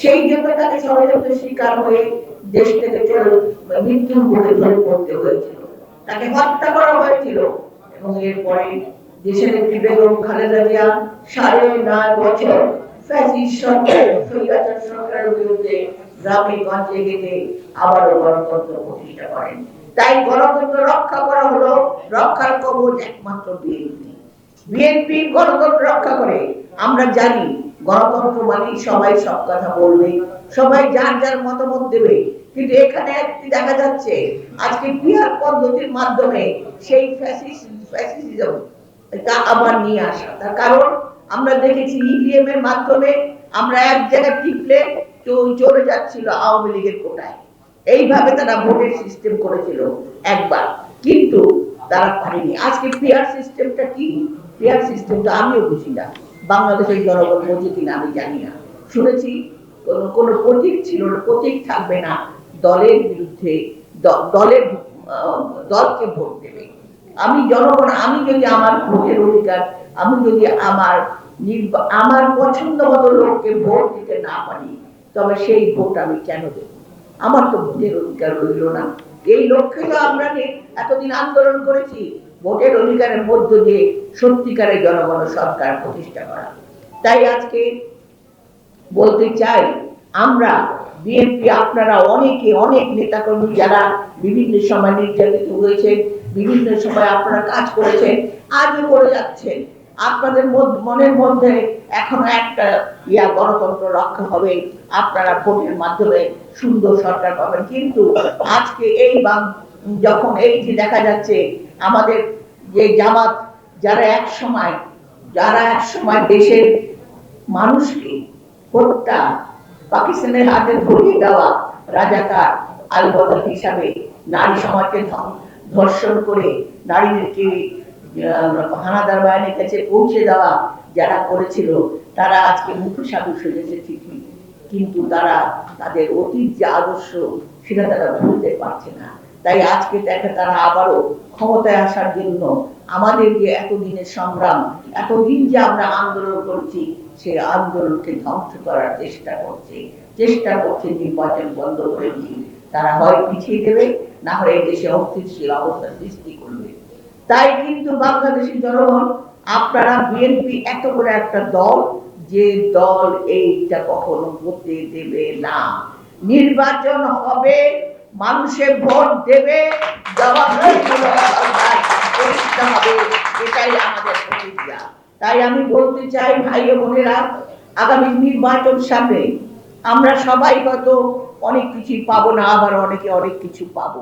সেই জন্য তাকে ষড়যন্ত্রের শিকার হয়ে দেশ থেকে মৃত্যুর মুখে ধরে পড়তে হয়েছিল, তাকে হত্যা করা হয়েছিল। এবং এরপরে দেশের একটি বেগম খালেদা জিয়া 9.5 বছর ফ্যাসিস্ট সরকার স্বৈরাচার সরকারের বিরুদ্ধে গ্রামে গঞ্জে গেলে আবারও গণতন্ত্র প্রতিষ্ঠা করেন। তাই গণতন্ত্র রক্ষা করা হলো রক্ষার কবচ একমাত্র বিএনপি। বিএনপি গণতন্ত্র রক্ষা করে। আমরা জানি গণতন্ত্র মানে সবাই সব কথা বলবে, সবাই যার যার মতামত দেবে, কিন্তু এখানে একটি দেখা যাচ্ছে আজকে পিআর পদ্ধতির মাধ্যমে সেই ফ্যাসিজম তা আবার নিয়ে আসা। তার কারণ আমরা দেখেছি ইভিএম এর মাধ্যমে আমরা এক জায়গায় টিপলে চলে যাচ্ছিল আওয়ামী লীগের কোটায়। এইভাবে তারা ভোটের সিস্টেম করেছিল একবার, কিন্তু তারা পারেনি। আজকে পিআর সিস্টেমটা কি? পিআর সিস্টেমটা আমিও বুঝি না, বাংলাদেশের জনগণ বোঝে কিনা আমি জানি না। শুনেছি কোনো প্রতীক ছিল না, প্রতীক থাকবে না, দলের বিরুদ্ধে দলের দলকে ভোট দেবে। আমি জনগণ, আমি যদি আমার ভোটের অধিকার, আমি যদি আমার পছন্দ মতো লোককে ভোট দিতে না পারি, তবে সেই ভোট আমি কেন দেব? আমার তো ভোটের অধিকার রইল না। এই লক্ষ্যে তো আমরা এতদিন আন্দোলন করেছি, ভোটের অধিকারের মধ্য দিয়ে সত্যিকারের জনগণ সরকার প্রতিষ্ঠা করা। তাই আজকে বলতে চাই, আমরা বিএনপি, আপনারা অনেকে, অনেক নেতাকর্মী যারা বিভিন্ন সময় নির্যাতিত হয়েছে, বিভিন্ন সময় আপনারা কাজ করেছেন, আজও করে যাচ্ছেন। আপনাদের মনের মধ্যে এখনো একটা গণতন্ত্র রক্ষা হবে, আপনারা ভোটের মাধ্যমে সুন্দর সরকার পাবেন। কিন্তু আজকে যখন এই যে দেখা যাচ্ছে আমাদের যে জামাত, যারা এক সময় দেশের মানুষকে হত্যা, পাকিস্তানের হাতে ধরিয়ে দেওয়া রাজাকার আলবদর হিসাবে নারী সমাজকে ধর্ষণ করে নারীদেরকে হানাদার বাহিনীর কাছে পৌঁছে দেওয়া যারা করেছিল, তারা আজকে মুখে সাধু সেজেছে ঠিকই, কিন্তু তারা তাদের অতীত যে আদর্শ সেটা তারা ভুলতে পারছে না। তাই আজকে দেখে তারা আবারও ক্ষমতায় আসার জন্য আমাদের যে এতদিনের সংগ্রাম, এতদিন যে আমরা আন্দোলন করছি, সেই আন্দোলনকে ধ্বংস করার চেষ্টা করছে নির্বাচন বন্ধ করে দিয়ে। তারা হয় পিছিয়ে দেবে, না হয় দেশে অস্থিতিশীল অবস্থা সৃষ্টি করবে। তাই কিন্তু বাংলাদেশের জনগণ, আপনারা বিএনপি এত বড় একটা দল, যে দল এইটা কখনো হতে দেবে না। নির্বাচন হবে, মানুষের ভোট দেবে, হবে, এটাই আমাদের প্রতিজ্ঞা। তাই আমি বলতে চাই ভাই ও বোনেরা, আগামী নির্বাচন সামনে, আমরা সবাই হয়তো অনেক কিছু পাবো না, আবার অনেকে অনেক কিছু পাবো।